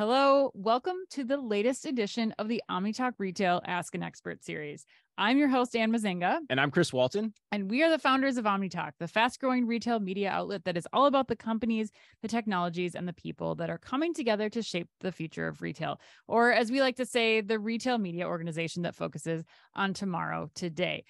Hello, welcome to the latest edition of the OmniTalk Retail Ask an Expert series. I'm your host, Ann Mazinga. And I'm Chris Walton. And we are the founders of OmniTalk, the fast-growing retail media outlet that is all about the companies, the technologies, and the people that are coming together to shape the future of retail. Or as we like to say, the retail media organization that focuses on tomorrow, today.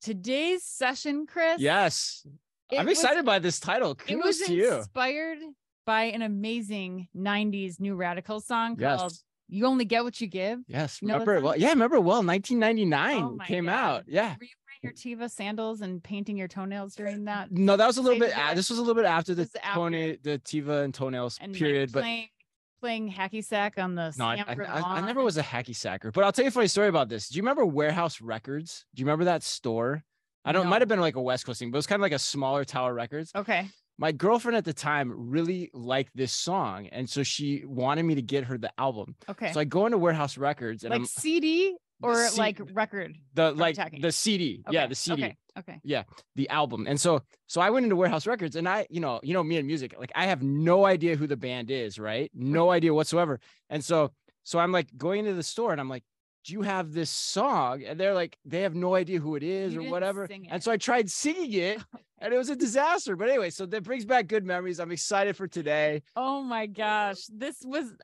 Today's session, Chris. Yes. I'm excited by this title. Kudos to you. It was inspired by an amazing 90s New Radical song called Yes. You Only Get What You Give. Yes. You know Remember it well. Yeah, remember it well. 1999 came out. Yeah. Were you wearing your Tiva sandals and painting your toenails during that? No, that was a little bit, this was a little bit after the Tiva and toenails and period. Like playing hacky sack on the I never was a hacky sacker, but I'll tell you a funny story about this. Do you remember Warehouse Records? Do you remember that store? It might have been like a West Coast thing, but it was kind of like a smaller Tower Records. Okay. My girlfriend at the time really liked this song, and so she wanted me to get her the album. Okay. So I go into Warehouse Records, and like CD or like record. The CD. Okay. Yeah, the CD. Okay. Yeah, the album. And so I went into Warehouse Records, and I, you know me and music, like I have no idea who the band is, right? No idea whatsoever. And so I'm like going into the store, and I'm like, do you have this song? And they're like, they have no idea who it is or whatever. And so I tried singing it and it was a disaster. But anyway, so that brings back good memories. I'm excited for today. Oh my gosh.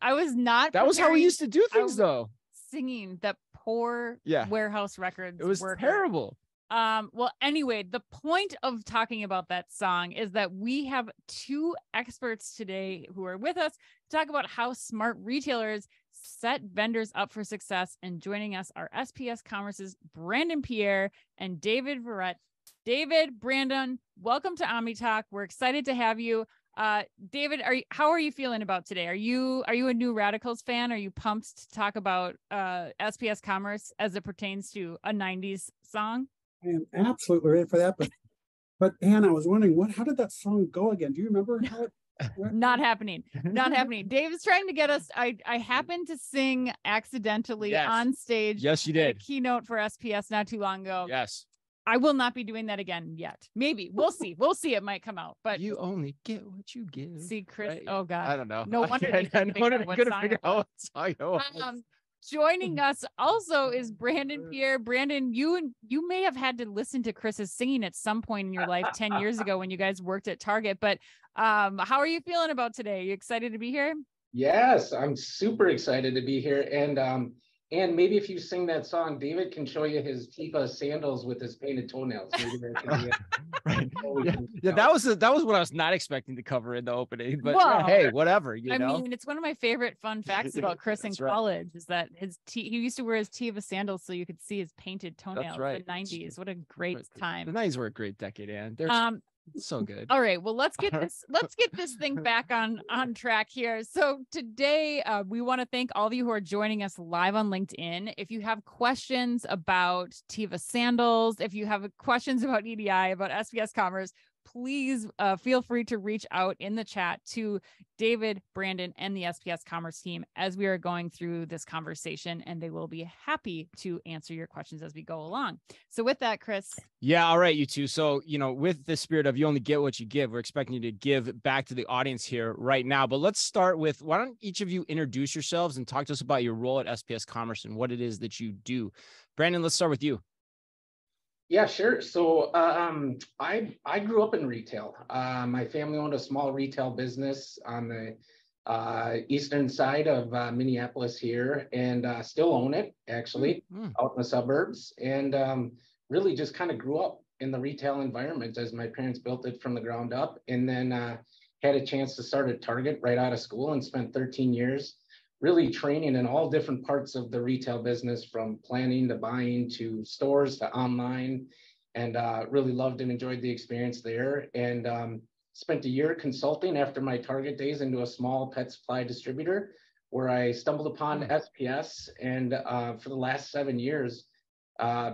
I was not. That was how we used to do things though. Singing that poor Warehouse Records. It was terrible. Well, anyway, the point of talking about that song is that we have two experts today who are with us to talk about how smart retailers set vendors up for success. And joining us are SPS Commerce's Brandon Pierre and David Verrett. David, Brandon, welcome to OmniTalk. We're excited to have you. David, how are you feeling about today? Are you a New Radicals fan? Are you pumped to talk about SPS Commerce as it pertains to a 90s song? I am absolutely ready for that. But Anne, I was wondering, how did that song go again? Do you remember how it? Not happening. Dave is trying to get us. I happened to sing accidentally on stage. Yes, you did. A keynote for SPS not too long ago. Yes. I will not be doing that again yet. Maybe we'll see. It might come out, but you only get what you give. See, Chris. Right? Oh God. I don't know. No wonder. I couldn't figure out what song it was. Joining us also is Brandon Pierre. Brandon, you may have had to listen to Chris's singing at some point in your life 10 years ago when you guys worked at Target. But how are you feeling about today? Are you excited to be here? Yes, I'm super excited to be here. And maybe if you sing that song, David can show you his Tiva sandals with his painted toenails. Maybe that can be right. Yeah, that was what I was not expecting to cover in the opening. But hey, whatever. I mean, it's one of my favorite fun facts about Chris in college is that he used to wear his Tiva sandals so you could see his painted toenails. In the 90s. What a great time. The 90s were a great decade, Ann. So good. All right. Well, let's get this thing back on track here. So today we want to thank all of you who are joining us live on LinkedIn. If you have questions about Tiva sandals, if you have questions about EDI, about SPS Commerce, please feel free to reach out in the chat to David, Brandon, and the SPS Commerce team as we are going through this conversation, and they will be happy to answer your questions as we go along. So with that, Chris. Yeah. All right, you two. So, with the spirit of you only get what you give, we're expecting you to give back to the audience here right now. But let's start with, why don't each of you introduce yourselves and talk to us about your role at SPS Commerce and what it is that you do. Brandon, let's start with you. Yeah, sure. So I grew up in retail. My family owned a small retail business on the eastern side of Minneapolis here, and still own it, actually, out in the suburbs. And really just kind of grew up in the retail environment as my parents built it from the ground up. And then had a chance to start at Target right out of school and spent 13 years really training in all different parts of the retail business, from planning to buying to stores to online, and really loved and enjoyed the experience there. And spent a year consulting after my Target days into a small pet supply distributor where I stumbled upon SPS. And for the last 7 years,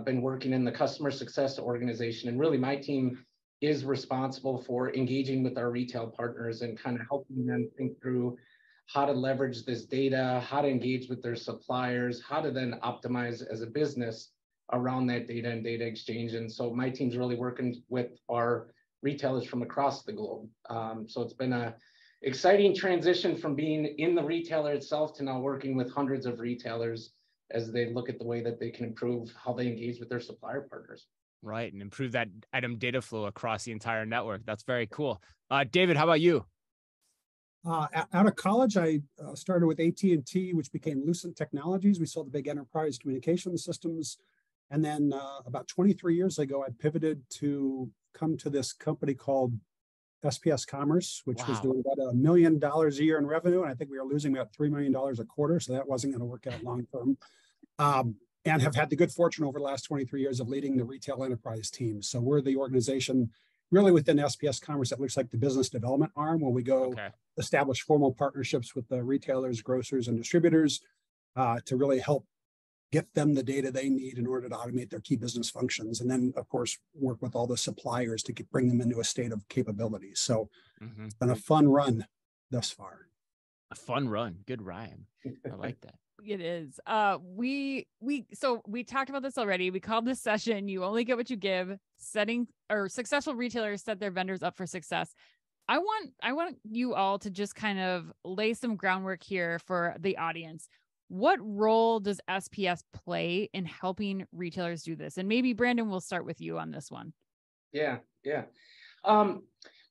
been working in the customer success organization. And really my team is responsible for engaging with our retail partners and kind of helping them think through how to leverage this data, how to engage with their suppliers, how to then optimize as a business around that data and data exchange. And so my team's really working with our retailers from across the globe. So it's been exciting transition from being in the retailer itself to now working with hundreds of retailers as they look at the way that they can improve how they engage with their supplier partners. Right. And improve that item data flow across the entire network. That's very cool. David, how about you? Out of college, I started with AT&T, which became Lucent Technologies. We sold the big enterprise communication systems. And then about 23 years ago, I pivoted to come to this company called SPS Commerce, which was doing about $1 million a year in revenue. And I think we were losing about $3 million a quarter. So that wasn't going to work out long term. And have had the good fortune over the last 23 years of leading the retail enterprise team. So we're the organization really within SPS Commerce that looks like the business development arm, where we go establish formal partnerships with the retailers, grocers, and distributors to really help get them the data they need in order to automate their key business functions. And then, of course, work with all the suppliers to bring them into a state of capability. So it's been a fun run thus far. A fun run. Good rhyme. I like that. It is. We talked about this already. We called this session "You Only Get What You Give." Successful retailers set their vendors up for success. I want you all to just kind of lay some groundwork here for the audience. What role does SPS play in helping retailers do this? And maybe Brandon, we'll start with you on this one. Yeah.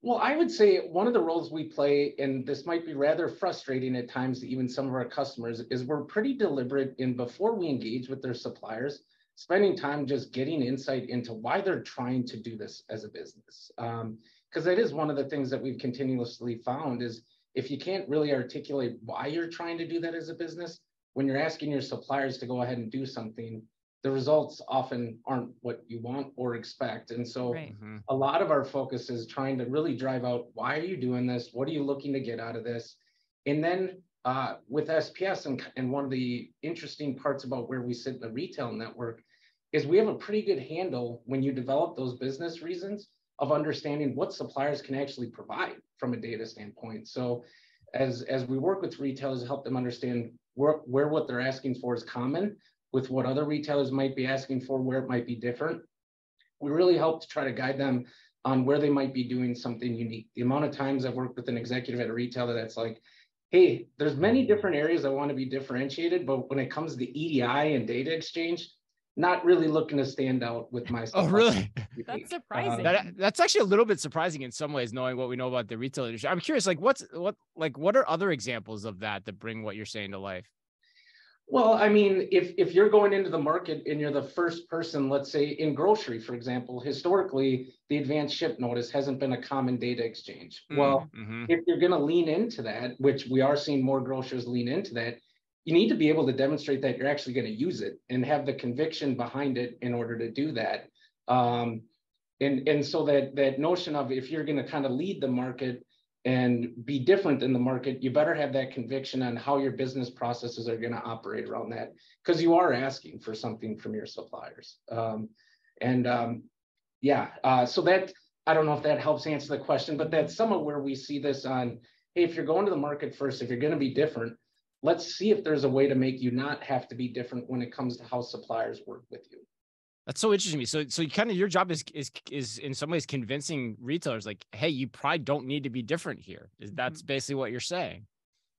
Well, I would say one of the roles we play, and this might be rather frustrating at times to even some of our customers, is we're pretty deliberate in before we engage with their suppliers, spending time just getting insight into why they're trying to do this as a business. Because that is one of the things that we've continuously found is if you can't really articulate why you're trying to do that as a business, when you're asking your suppliers to go ahead and do something, the results often aren't what you want or expect. And so a lot of our focus is trying to really drive out, why are you doing this? What are you looking to get out of this? And then with SPS, and one of the interesting parts about where we sit in the retail network is we have a pretty good handle when you develop those business reasons of understanding what suppliers can actually provide from a data standpoint. So as we work with retailers to help them understand where what they're asking for is common with what other retailers might be asking for, where it might be different, we really help to try to guide them on where they might be doing something unique. The amount of times I've worked with an executive at a retailer that's like, hey, there's many different areas I want to be differentiated, but when it comes to EDI and data exchange, not really looking to stand out with my Oh, really? That's surprising. That's actually a little bit surprising in some ways, knowing what we know about the retail industry. I'm curious, what are other examples of that bring what you're saying to life? Well, I mean, if you're going into the market and you're the first person, let's say in grocery, for example, historically, the advanced ship notice hasn't been a common data exchange. Well, if you're going to lean into that, which we are seeing more grocers lean into that, you need to be able to demonstrate that you're actually going to use it and have the conviction behind it in order to do that. And so that notion of if you're going to kind of lead the market and be different in the market, you better have that conviction on how your business processes are going to operate around that, because you are asking for something from your suppliers. So that, I don't know if that helps answer the question, but that's some of where we see this on, hey, if you're going to the market first, if you're going to be different, let's see if there's a way to make you not have to be different when it comes to how suppliers work with you. That's so interesting to me. So kind of your job is in some ways convincing retailers like, hey, you probably don't need to be different here. That's basically what you're saying.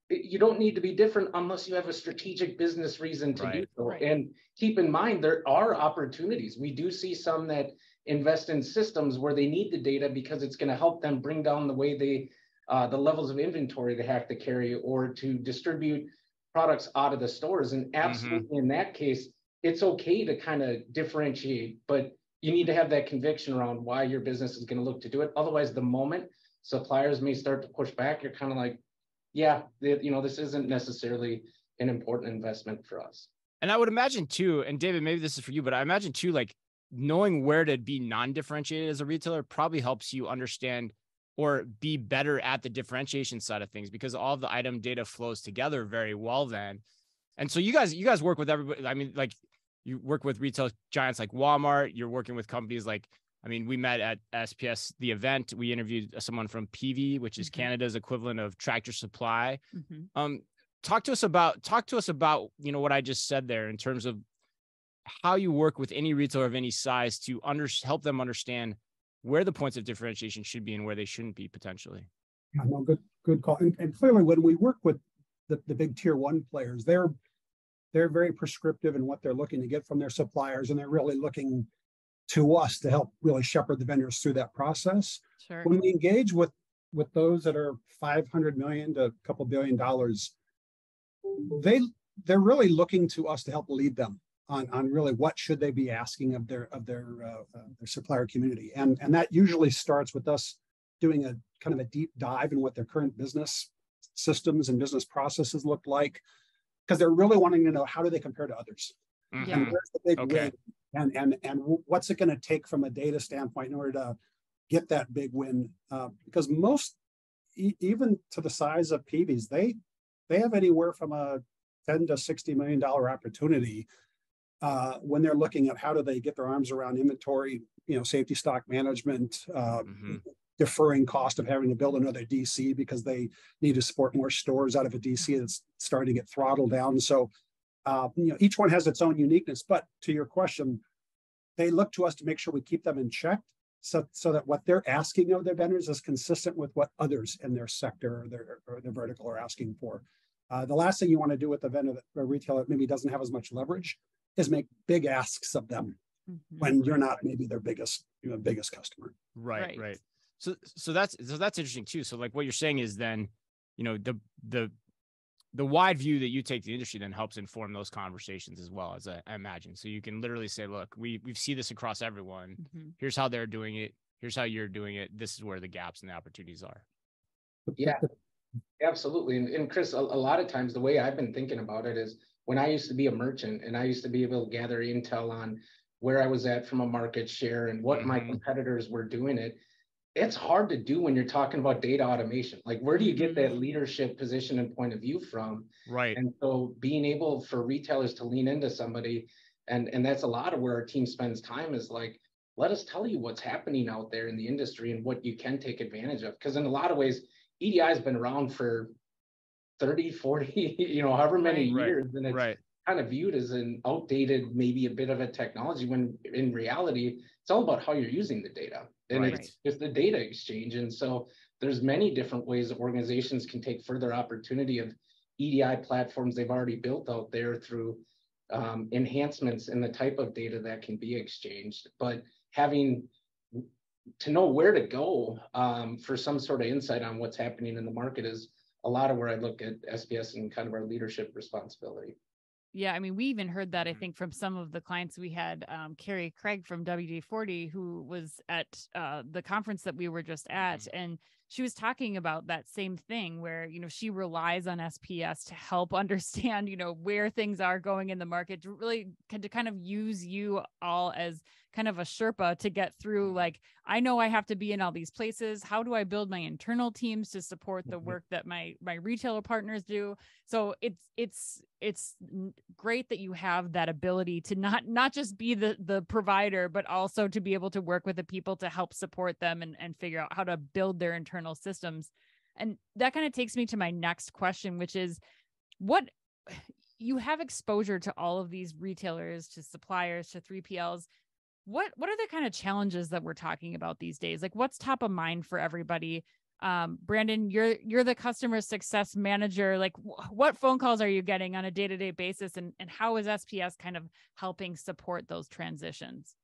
You don't need to be different unless you have a strategic business reason to do so. And keep in mind, there are opportunities. We do see some that invest in systems where they need the data because it's going to help them bring down the way the levels of inventory they have to carry or to distribute products out of the stores. And absolutely in that case, it's okay to kind of differentiate, but you need to have that conviction around why your business is going to look to do it. Otherwise, the moment suppliers may start to push back, you're kind of like, yeah, this isn't necessarily an important investment for us. And I would imagine too, and David, maybe this is for you, but I imagine too, like knowing where to be non-differentiated as a retailer probably helps you understand or be better at the differentiation side of things, because all of the item data flows together very well then. And so you guys work with everybody. I mean, like you work with retail giants like Walmart. You're working with companies like, I mean, we met at SPS, the event. We interviewed someone from PV, which is Canada's equivalent of Tractor Supply. Talk to us about, what I just said there in terms of how you work with any retailer of any size to help them understand where the points of differentiation should be and where they shouldn't be potentially. Yeah, no, good call. And clearly, when we work with the big tier one players, they're very prescriptive in what they're looking to get from their suppliers, and they're really looking to us to help really shepherd the vendors through that process. Sure. When we engage with those that are 500 million to a couple $1 billion, they're really looking to us to help lead them on really what should they be asking of their supplier community, and that usually starts with us doing a kind of a deep dive in what their current business systems and business processes look like, because they're really wanting to know how do they compare to others, Yeah. and where's the big win, and what's it going to take from a data standpoint in order to get that big win, because most, even to the size of PVs, they have anywhere from a $10 to $60 million opportunity when they're looking at how do they get their arms around inventory, safety stock management, deferring cost of having to build another DC because they need to support more stores out of a DC that's starting to get throttled down. So, each one has its own uniqueness. But to your question, they look to us to make sure we keep them in check, so that what they're asking of their vendors is consistent with what others in their sector or their vertical are asking for. The last thing you want to do with a vendor, a retailer that maybe doesn't have as much leverage, is make big asks of them when you're not maybe their biggest customer. Right. So that's interesting too. So like what you're saying is then, the wide view that you take the industry then helps inform those conversations as well, as I imagine. So you can literally say, look, we see this across everyone. Here's how they're doing it. Here's how you're doing it. This is where the gaps and the opportunities are. Yeah, absolutely. And Chris, a lot of times the way I've been thinking about it is when I used to be a merchant and I used to be able to gather intel on where I was at from a market share and what my competitors were doing it's hard to do when you're talking about data automation. Like, where do you get that leadership position and point of view from? Right. And so being able for retailers to lean into somebody, and that's a lot of where our team spends time, is like, let us tell you what's happening out there in the industry and what you can take advantage of. Because in a lot of ways, EDI has been around for 30, 40, however many years. And it's kind of viewed as an outdated, maybe a bit of a technology, when in reality, it's all about how you're using the data. And it's the data exchange. And so there's many different ways that organizations can take further opportunity of EDI platforms they've already built out there through enhancements in the type of data that can be exchanged. But having to know where to go for some sort of insight on what's happening in the market is a lot of where I look at SPS and kind of our leadership responsibility. Yeah, I mean, we even heard that, I think, from some of the clients we had. Carrie Craig from WD-40, who was at the conference that we were just at, and she was talking about that same thing where, she relies on SPS to help understand, where things are going in the market, to really to kind of use you all as kind of a Sherpa to get through. Like, I know I have to be in all these places. How do I build my internal teams to support the work that my retailer partners do? So it's great that you have that ability to not just be the provider, but also to be able to work with the people to help support them and figure out how to build their internal systems. And that kind of takes me to my next question, which is, what you have exposure to all of these retailers, to suppliers, to 3PLs. What are the kind of challenges that we're talking about these days? Like, what's top of mind for everybody? Brandon, you're the customer success manager. Like, what phone calls are you getting on a day-to-day basis, and how is SPS kind of helping support those transitions?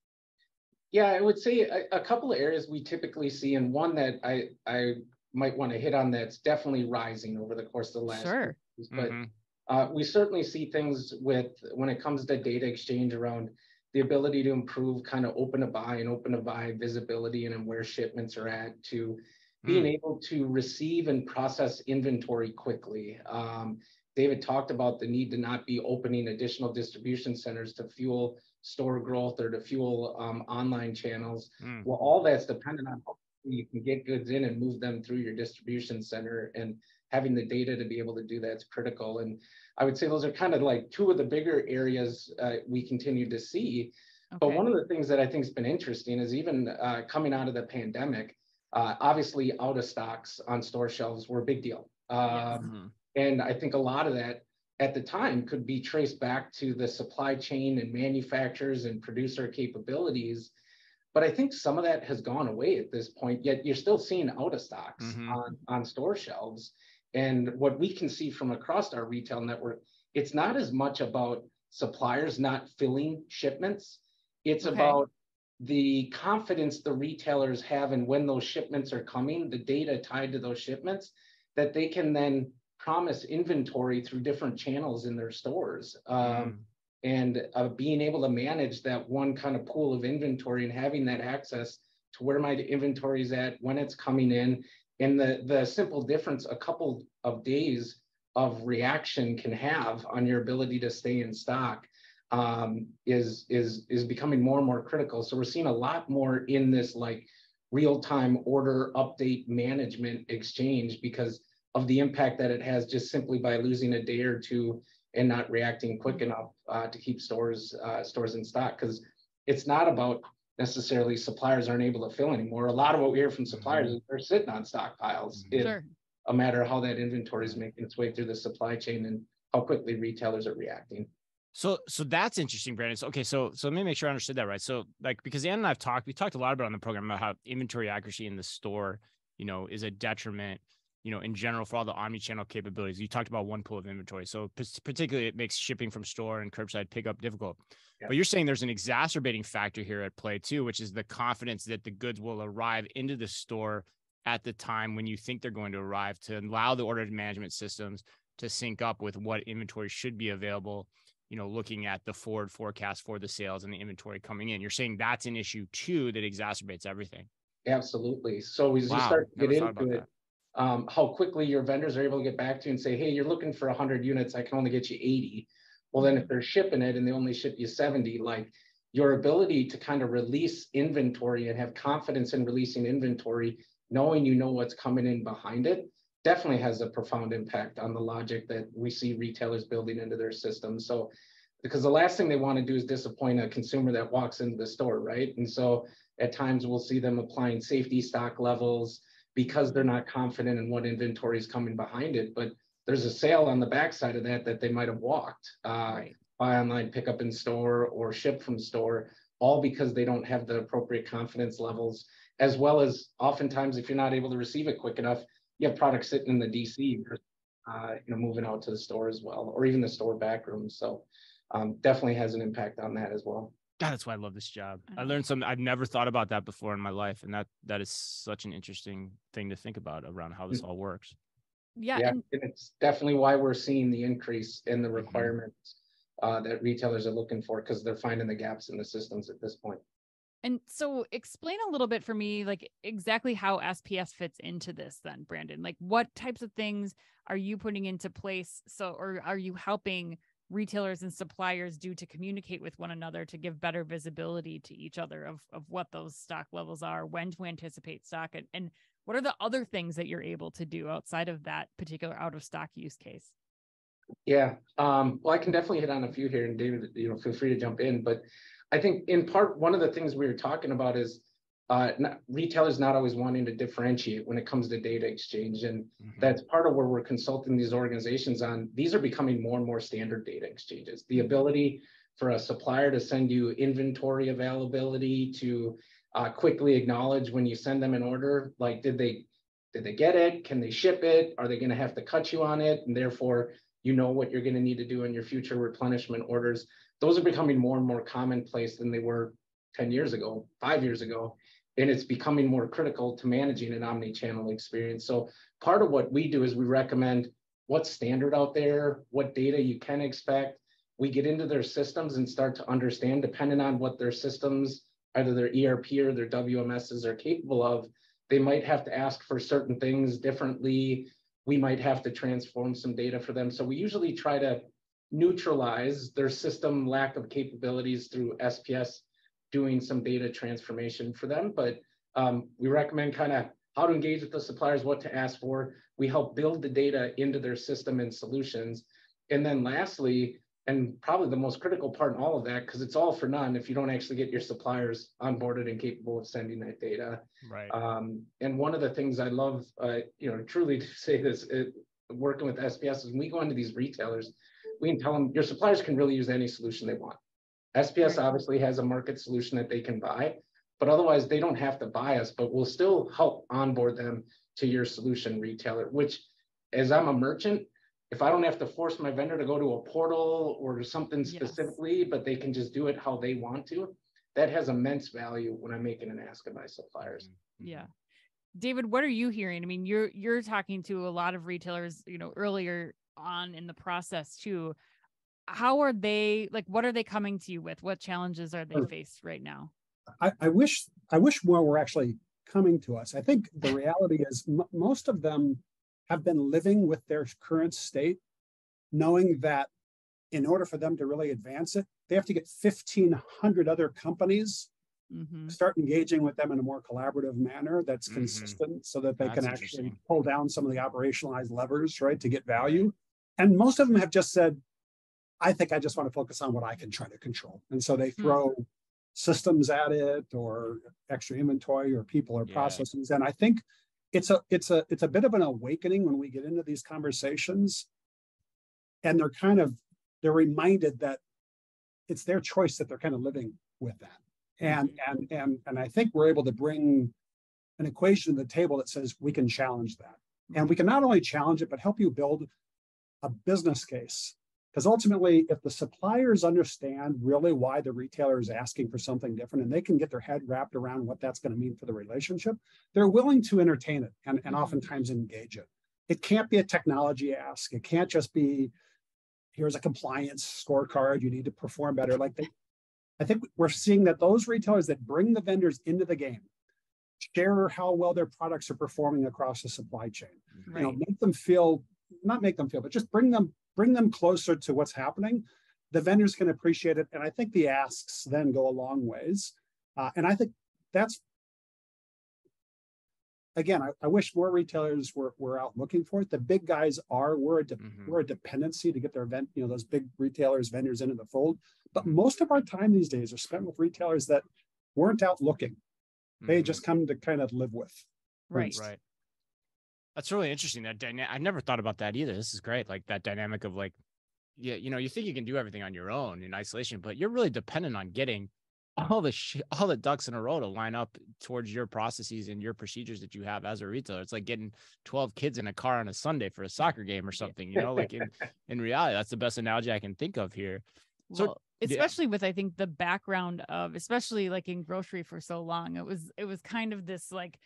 Yeah, I would say a couple of areas we typically see, and one that I might want to hit on that's definitely rising over the course of the last years. But we certainly see things when it comes to data exchange around the ability to improve kind of open to buy visibility and where shipments are at, to being able to receive and process inventory quickly. David talked about the need to not be opening additional distribution centers to fuel store growth or to fuel online channels. Well, all that's dependent on how you can get goods in and move them through your distribution center, and having the data to be able to do that's critical. And I would say those are kind of like two of the bigger areas we continue to see. Okay. But one of the things that I think has been interesting is even coming out of the pandemic, obviously out of stocks on store shelves were a big deal. And I think a lot of that at the time could be traced back to the supply chain and manufacturers and producer capabilities But I think some of that has gone away at this point, yet you're still seeing out of stocks Mm-hmm. on store shelves. And what we can see from across our retail network, it's not as much about suppliers not filling shipments. It's about the confidence the retailers have in when those shipments are coming, the data tied to those shipments, that they can then promise inventory through different channels in their stores. And being able to manage that one kind of pool of inventory and having that access to where my inventory is at, when it's coming in, and the simple difference a couple of days of reaction can have on your ability to stay in stock is becoming more and more critical. So we're seeing a lot more in this like real-time order update management exchange because of the impact that it has just simply by losing a day or two and not reacting quick enough to keep stores in stock. Because it's not about necessarily suppliers aren't able to fill anymore. A lot of what we hear from suppliers is they're sitting on stockpiles. It's a matter of how that inventory is making its way through the supply chain and how quickly retailers are reacting. So that's interesting, Brandon. So, okay, so let me make sure I understood that right. So like, because Ann and I've we talked a lot about on the program about how inventory accuracy in the store, is a detriment, in general for all the omni-channel capabilities. You talked about one pool of inventory. So particularly it makes shipping from store and curbside pickup difficult. Yeah. But you're saying there's an exacerbating factor here at play too, which is the confidence that the goods will arrive into the store at the time when you think they're going to arrive, to allow the order management systems to sync up with what inventory should be available, looking at the forward forecast for the sales and the inventory coming in. You're saying that's an issue too that exacerbates everything. Absolutely. So as you start to get into it, how quickly your vendors are able to get back to you and say, hey, you're looking for 100 units, I can only get you 80. Well, then if they're shipping it and they only ship you 70, like your ability to kind of release inventory and have confidence in releasing inventory, knowing what's coming in behind it, definitely has a profound impact on the logic that we see retailers building into their systems. So, because the last thing they want to do is disappoint a consumer that walks into the store, right? And so at times we'll see them applying safety stock levels because they're not confident in what inventory is coming behind it. But there's a sale on the backside of that they might have walked, buy online, pick up in store, or ship from store, all because they don't have the appropriate confidence levels, as well as oftentimes if you're not able to receive it quick enough, you have products sitting in the DC, moving out to the store as well, or even the store back room. So definitely has an impact on that as well. God, that's why I love this job. I learned something I've never thought about that before in my life. And that is such an interesting thing to think about around how this all works. Yeah. And it's definitely why we're seeing the increase in the requirements that retailers are looking for, because they're finding the gaps in the systems at this point. And so explain a little bit for me, like exactly how SPS fits into this then, Brandon. Like what types of things are you putting into place? Or are you helping retailers and suppliers do to communicate with one another to give better visibility to each other of what those stock levels are, when to anticipate stock, and what are the other things that you're able to do outside of that particular out of stock use case? Yeah, well, I can definitely hit on a few here, and David, feel free to jump in. But I think in part, one of the things we were talking about is retailers not always wanting to differentiate when it comes to data exchange. And that's part of where we're consulting these organizations on. These are becoming more and more standard data exchanges. The ability for a supplier to send you inventory availability, to quickly acknowledge when you send them an order, like, did they get it? Can they ship it? Are they going to have to cut you on it? And therefore, what you're going to need to do in your future replenishment orders. Those are becoming more and more commonplace than they were 10 years ago, 5 years ago. And it's becoming more critical to managing an omni-channel experience. So part of what we do is we recommend what's standard out there, what data you can expect. We get into their systems and start to understand, depending on what their systems, either their ERP or their WMSs are capable of, they might have to ask for certain things differently. We might have to transform some data for them. So we usually try to neutralize their system lack of capabilities through SPS doing some data transformation for them. But we recommend kind of how to engage with the suppliers, what to ask for. We help build the data into their system and solutions. And then lastly, and probably the most critical part in all of that, because it's all for none if you don't actually get your suppliers onboarded and capable of sending that data. Right. And one of the things I love, truly to say this, working with SPS, is when we go into these retailers, we can tell them your suppliers can really use any solution they want. SPS obviously has a market solution that they can buy, but otherwise they don't have to buy us, but we'll still help onboard them to your solution retailer, which, as I'm a merchant, if I don't have to force my vendor to go to a portal or something specifically, but they can just do it how they want to, that has immense value when I'm making an ask of my suppliers. Yeah. David, what are you hearing? I mean, you're talking to a lot of retailers, earlier on in the process too. How are they, like, what are they coming to you with? What challenges are they faced right now? I wish more were actually coming to us. I think the reality is most of them have been living with their current state, knowing that in order for them to really advance it, they have to get 1,500 other companies start engaging with them in a more collaborative manner that's consistent, so that they can actually pull down some of the operationalized levers, right, to get value. And most of them have just said, I think I just want to focus on what I can try to control. And so they throw systems at it, or extra inventory, or people, or processes. And I think it's a bit of an awakening when we get into these conversations, and they're reminded that it's their choice, that they're kind of living with that. And I think we're able to bring an equation to the table that says we can challenge that. And we can not only challenge it, but help you build a business case. Because ultimately, if the suppliers understand really why the retailer is asking for something different, and they can get their head wrapped around what that's going to mean for the relationship, they're willing to entertain it and oftentimes engage it. It can't be a technology ask. It can't just be, here's a compliance scorecard, you need to perform better. I think we're seeing that those retailers that bring the vendors into the game, share how well their products are performing across the supply chain, make them feel, not make them feel, but just bring them closer to what's happening. The vendors can appreciate it. And I think the asks then go a long ways. And I think that's, again, I wish more retailers were out looking for it. The big guys we're a dependency to get their those big retailers, vendors into the fold. But most of our time these days are spent with retailers that weren't out looking. They just come to kind of live with. Right. That's really interesting. That I've never thought about that either. This is great. Like that dynamic of like, you think you can do everything on your own in isolation, but you're really dependent on getting all the ducks in a row to line up towards your processes and your procedures that you have as a retailer. It's like getting 12 kids in a car on a Sunday for a soccer game or something, like in reality, that's the best analogy I can think of here. So especially with, I think, the background of, especially like in grocery for so long, it was kind of this like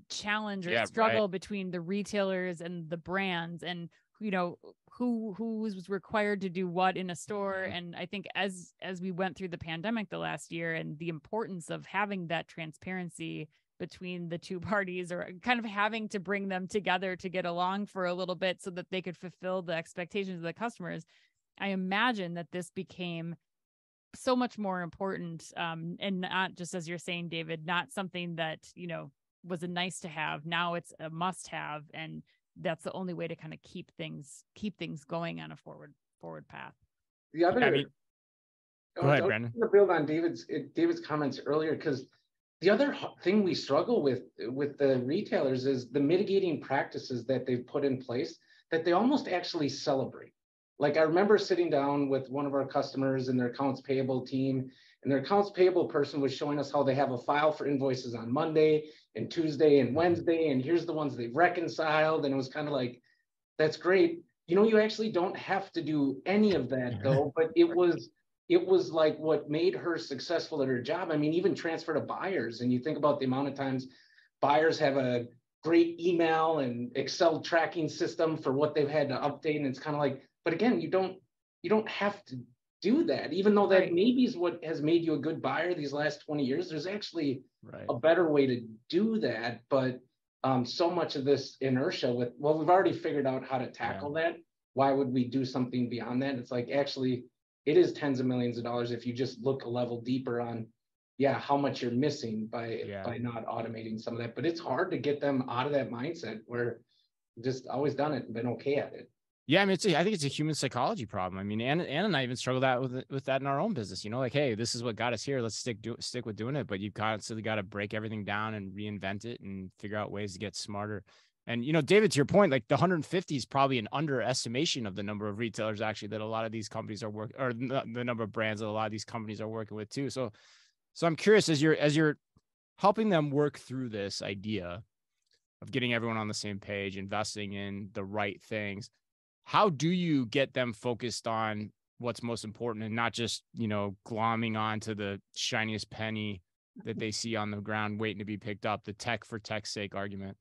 challenge or struggle between the retailers and the brands, and who was required to do what in a store. And I think as we went through the pandemic the last year, and the importance of having that transparency between the two parties, or kind of having to bring them together to get along for a little bit so that they could fulfill the expectations of the customers, I imagine that this became so much more important, and not just, as you're saying, David, not something that, was a nice to have. Now it's a must have. And that's the only way to kind of keep things going on a forward path. The other, go ahead, Brandon. To build on David's comments earlier, because the other thing we struggle with the retailers is the mitigating practices that they've put in place that they almost actually celebrate. Like, I remember sitting down with one of our customers and their accounts payable team, and their accounts payable person was showing us how they have a file for invoices on Monday and Tuesday and Wednesday, and here's the ones they've reconciled. And it was kind of like, that's great. You actually don't have to do any of that though, but it was like what made her successful at her job. I mean, even transfer to buyers, and you think about the amount of times buyers have a great email and Excel tracking system for what they've had to update. And it's kind of like, but again, you don't have to do that, even though that maybe is what has made you a good buyer these last 20 years. There's actually a better way to do that. But so much of this inertia we've already figured out how to tackle that. Why would we do something beyond that? It's like, actually, it is tens of millions of dollars if you just look a level deeper on, how much you're missing by not automating some of that. But it's hard to get them out of that mindset where just always done it and been okay at it. Yeah, I mean, I think it's a human psychology problem. I mean, Anna and I even struggle with that in our own business. Like, hey, this is what got us here. Let's stick with doing it. But you've constantly got to break everything down and reinvent it and figure out ways to get smarter. And, David, to your point, like the 150 is probably an underestimation of the number of retailers actually that a lot of these companies are working, or the number of brands that a lot of these companies are working with too. So So I'm curious, as you're helping them work through this idea of getting everyone on the same page, investing in the right things, how do you get them focused on what's most important and not just, glomming onto the shiniest penny that they see on the ground waiting to be picked up, the tech for tech's sake argument?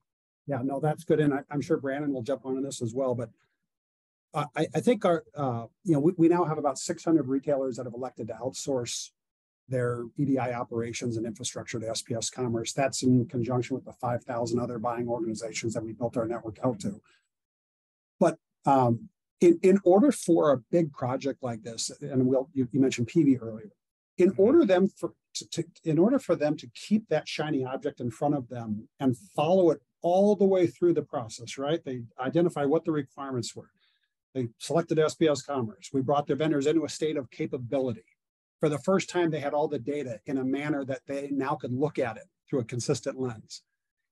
Yeah, no, that's good. And I'm sure Brandon will jump on this as well. But I think we now have about 600 retailers that have elected to outsource their EDI operations and infrastructure to SPS Commerce. That's in conjunction with the 5,000 other buying organizations that we built our network out to. But in order for a big project like this, and you mentioned PV earlier, in order for them to keep that shiny object in front of them and follow it all the way through the process, right? They identify what the requirements were. They selected SPS Commerce. We brought their vendors into a state of capability. For the first time, they had all the data in a manner that they now could look at it through a consistent lens.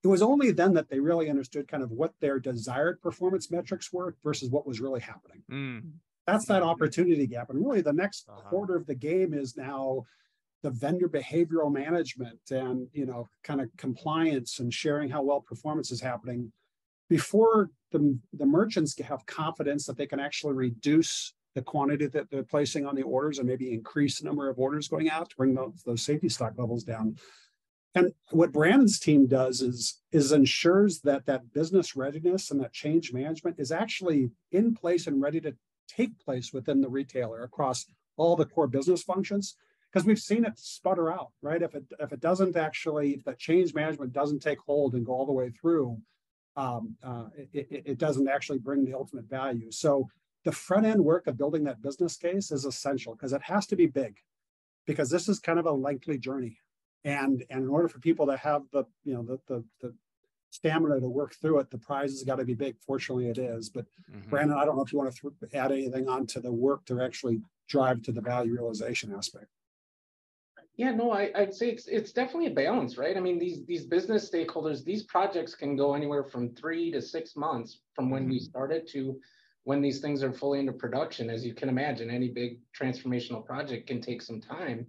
It was only then that they really understood kind of what their desired performance metrics were versus what was really happening. That's that opportunity gap. And really the next quarter of the game is now the vendor behavioral management and, kind of compliance and sharing how well performance is happening before the merchants have confidence that they can actually reduce the quantity that they're placing on the orders and maybe increase the number of orders going out to bring those safety stock levels down. And what Brandon's team does is ensures that business readiness and that change management is actually in place and ready to take place within the retailer across all the core business functions. Because we've seen it sputter out, right? If that change management doesn't take hold and go all the way through, it doesn't actually bring the ultimate value. So the front end work of building that business case is essential because it has to be big, because this is kind of a lengthy journey. And in order for people to have the stamina to work through it, the prize has got to be big. Fortunately, it is. But Brandon, I don't know if you want to add anything onto the work to actually drive to the value realization aspect. Yeah, no, I'd say it's definitely a balance, right? I mean, these business stakeholders, these projects can go anywhere from 3 to 6 months from when we started to when these things are fully into production. As you can imagine, any big transformational project can take some time.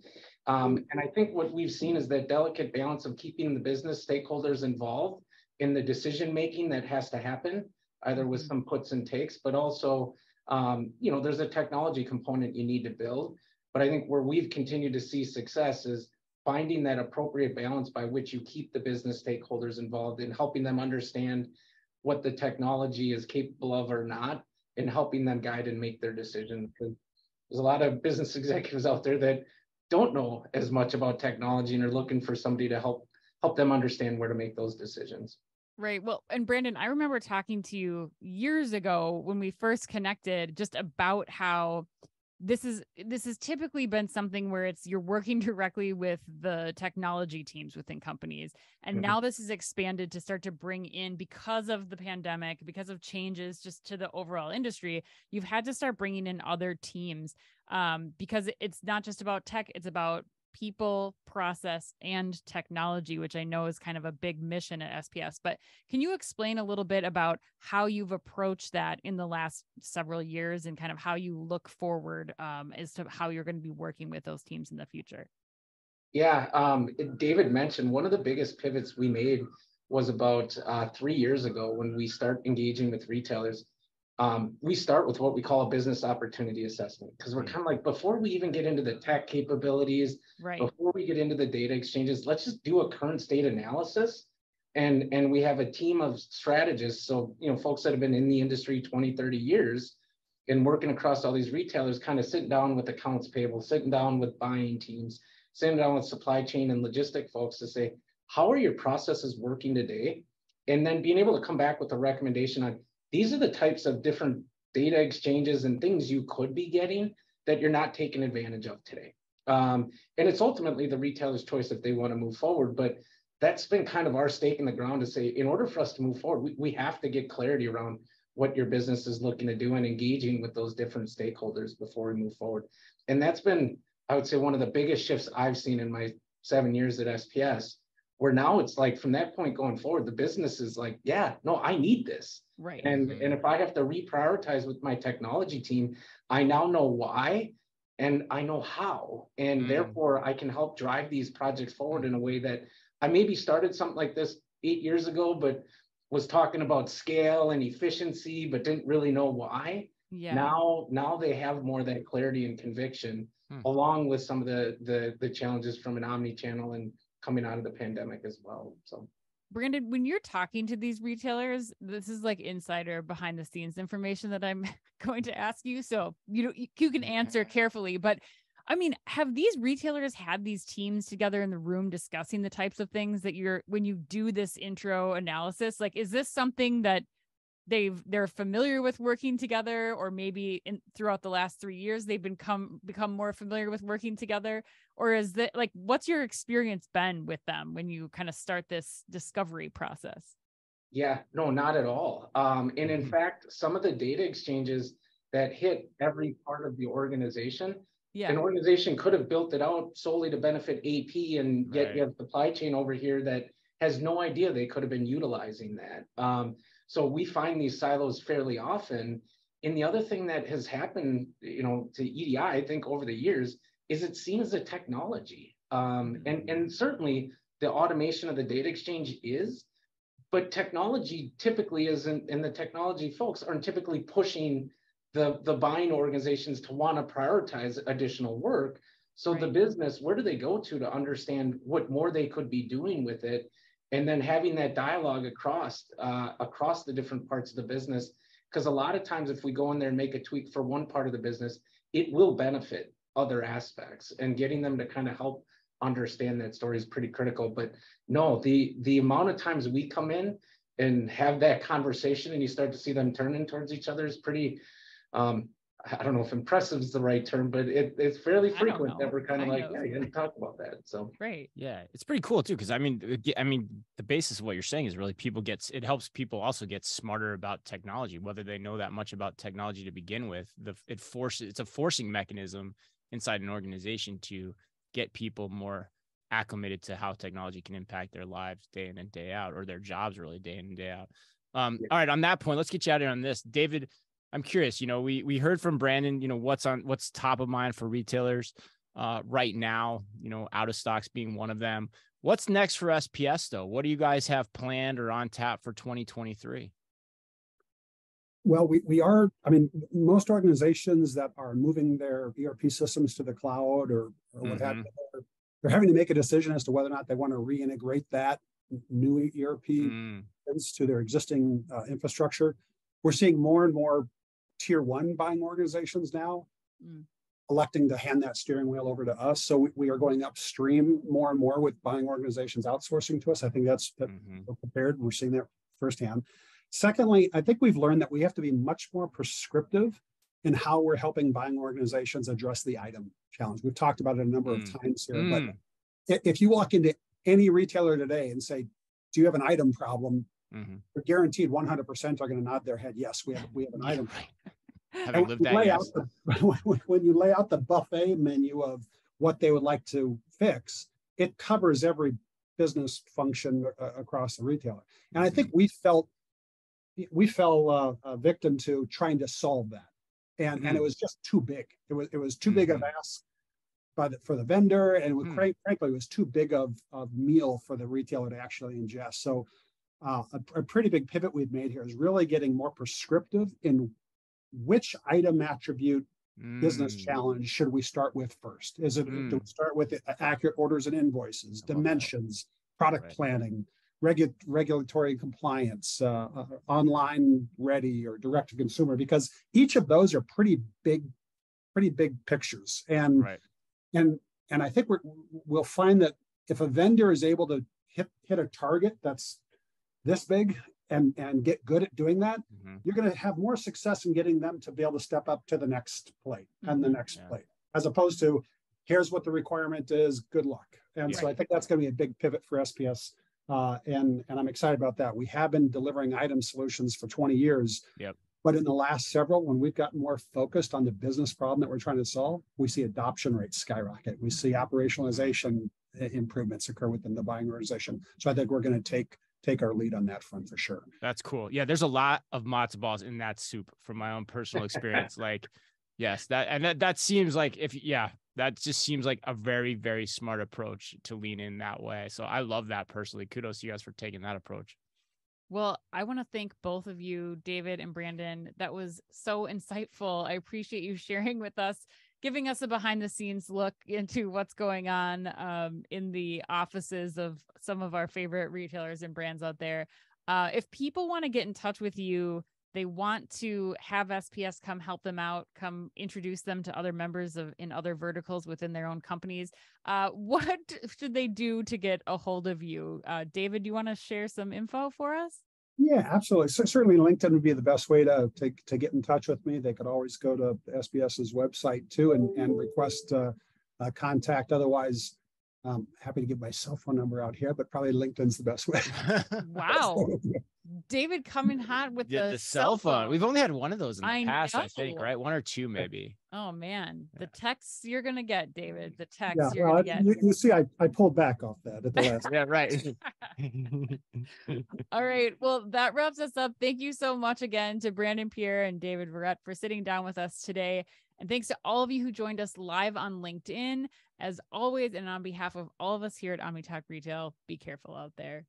And I think what we've seen is that delicate balance of keeping the business stakeholders involved in the decision making that has to happen, either with some puts and takes, but also, there's a technology component you need to build. But I think where we've continued to see success is finding that appropriate balance by which you keep the business stakeholders involved in helping them understand what the technology is capable of or not, and helping them guide and make their decisions. Because there's a lot of business executives out there that don't know as much about technology and are looking for somebody to help them understand where to make those decisions. Right. Well, and Brandon, I remember talking to you years ago when we first connected just about how this has typically been something where you're working directly with the technology teams within companies. And now this is expanded to start to bring in, because of the pandemic, because of changes just to the overall industry, you've had to start bringing in other teams because it's not just about tech, it's about people, process, and technology, which I know is kind of a big mission at SPS. But can you explain a little bit about how you've approached that in the last several years and kind of how you look forward as to how you're going to be working with those teams in the future? Yeah, David mentioned one of the biggest pivots we made was about 3 years ago when we start engaging with retailers. We start with what we call a business opportunity assessment, because we're kind of like, before we even get into the tech capabilities, before we get into the data exchanges, let's just do a current state analysis. And we have a team of strategists. So, folks that have been in the industry 20, 30 years and working across all these retailers, kind of sitting down with accounts payable, sitting down with buying teams, sitting down with supply chain and logistic folks to say, how are your processes working today? And then being able to come back with a recommendation on, these are the types of different data exchanges and things you could be getting that you're not taking advantage of today. And it's ultimately the retailer's choice if they want to move forward. But that's been kind of our stake in the ground to say, in order for us to move forward, we have to get clarity around what your business is looking to do and engaging with those different stakeholders before we move forward. And that's been, I would say, one of the biggest shifts I've seen in my 7 years at SPS, where now it's like, from that point going forward, the business is like, yeah, no, I need this. Right. And if I have to reprioritize with my technology team, I now know why. and I know how, and therefore I can help drive these projects forward in a way that I maybe started something like this 8 years ago, but was talking about scale and efficiency, but didn't really know why. Yeah. Now they have more of that clarity and conviction, along with some of the challenges from an omni-channel and coming out of the pandemic as well. So, Brandon, when you're talking to these retailers, this is like insider behind the scenes information that I'm going to ask you. So you can answer carefully, but I mean, have these retailers had these teams together in the room discussing the types of things that when you do this intro analysis, like, is this something that they're familiar with working together, or maybe throughout the last 3 years, they've become more familiar with working together? Or is that like, what's your experience been with them when you kind of start this discovery process? Yeah, no, not at all. And in fact, some of the data exchanges that hit every part of the organization, an organization could have built it out solely to benefit AP, and yet you have supply chain over here that has no idea they could have been utilizing that. So we find these silos fairly often. And the other thing that has happened, to EDI, I think over the years, is it's seen as a technology. And certainly the automation of the data exchange is, but technology typically isn't, and the technology folks aren't typically pushing the buying organizations to want to prioritize additional work. So the business, where do they go to understand what more they could be doing with it? And then having that dialogue across the different parts of the business, because a lot of times if we go in there and make a tweak for one part of the business, it will benefit other aspects, and getting them to kind of help understand that story is pretty critical. But no, the amount of times we come in and have that conversation and you start to see them turning towards each other is pretty, I don't know if impressive is the right term, but it's fairly frequent that we're kind of like, yeah, you didn't talk about that. So great. Yeah, it's pretty cool too, because I mean, the basis of what you're saying is really it helps people also get smarter about technology, whether they know that much about technology to begin with. It's a forcing mechanism inside an organization to get people more acclimated to how technology can impact their lives day in and day out, or their jobs really day in and day out. All right, on that point, let's get you out here on this, David. I'm curious, we heard from Brandon, what's top of mind for retailers right now, out of stocks being one of them. What's next for SPS though? What do you guys have planned or on tap for 2023? Well, most organizations that are moving their ERP systems to the cloud or what have you, they're having to make a decision as to whether or not they want to reintegrate that new ERP to their existing infrastructure. We're seeing more and more tier one buying organizations now electing to hand that steering wheel over to us. So we are going upstream more and more with buying organizations outsourcing to us. I think we're prepared. We're seeing that firsthand. Secondly, I think we've learned that we have to be much more prescriptive in how we're helping buying organizations address the item challenge. We've talked about it a number of times here, but if you walk into any retailer today and say, do you have an item problem? We're guaranteed 100% are going to nod their head. Yes, we have an item. Having lived that, yes. When you lay out the buffet menu of what they would like to fix, it covers every business function across the retailer. And I think we fell a victim to trying to solve that, and it was just too big. It was too big of ask for the vendor, and frankly, it was too big of meal for the retailer to actually ingest. So a pretty big pivot we've made here is really getting more prescriptive in which item attribute business challenge should we start with first? Do we start with accurate orders and invoices, dimensions, product planning, regulatory compliance, online ready or direct to consumer? Because each of those are pretty big pictures. And I think we'll find that if a vendor is able to hit a target that's this big and get good at doing that, you're going to have more success in getting them to be able to step up to the next plate and the next plate, as opposed to here's what the requirement is, good luck. And so I think that's going to be a big pivot for SPS. And I'm excited about that. We have been delivering item solutions for 20 years, but in the last several, when we've gotten more focused on the business problem that we're trying to solve, we see adoption rates skyrocket. We see operationalization improvements occur within the buying organization. So I think we're going to take our lead on that front for sure. That's cool. Yeah, there's a lot of matzo balls in that soup from my own personal experience. Like Yes, that seems like that just seems like a very, very smart approach to lean in that way. So I love that personally. Kudos to you guys for taking that approach. Well, I want to thank both of you, David and Brandon. That was so insightful. I appreciate you sharing with us, giving us a behind the scenes look into what's going on in the offices of some of our favorite retailers and brands out there. If people want to get in touch with you, they want to have SPS come help them out, come introduce them to other members in other verticals within their own companies. What should they do to get a hold of you? David, do you want to share some info for us? Yeah, absolutely. So certainly LinkedIn would be the best way to get in touch with me. They could always go to SPS's website too and request contact. Otherwise, happy to give my cell phone number out here, but probably LinkedIn's the best way. Wow. David coming hot with the cell phone. We've only had one of those in the past, know. I think, right? One or two, maybe. Oh man, the texts you're gonna get, David. The Yeah, texts you're well, gonna get. you see, I pulled back off that at the last. Yeah, right. All right. Well, that wraps us up. Thank you so much again to Brandon Pierre and David Verrett for sitting down with us today. And thanks to all of you who joined us live on LinkedIn. As always, and on behalf of all of us here at OmniTalk Retail, be careful out there.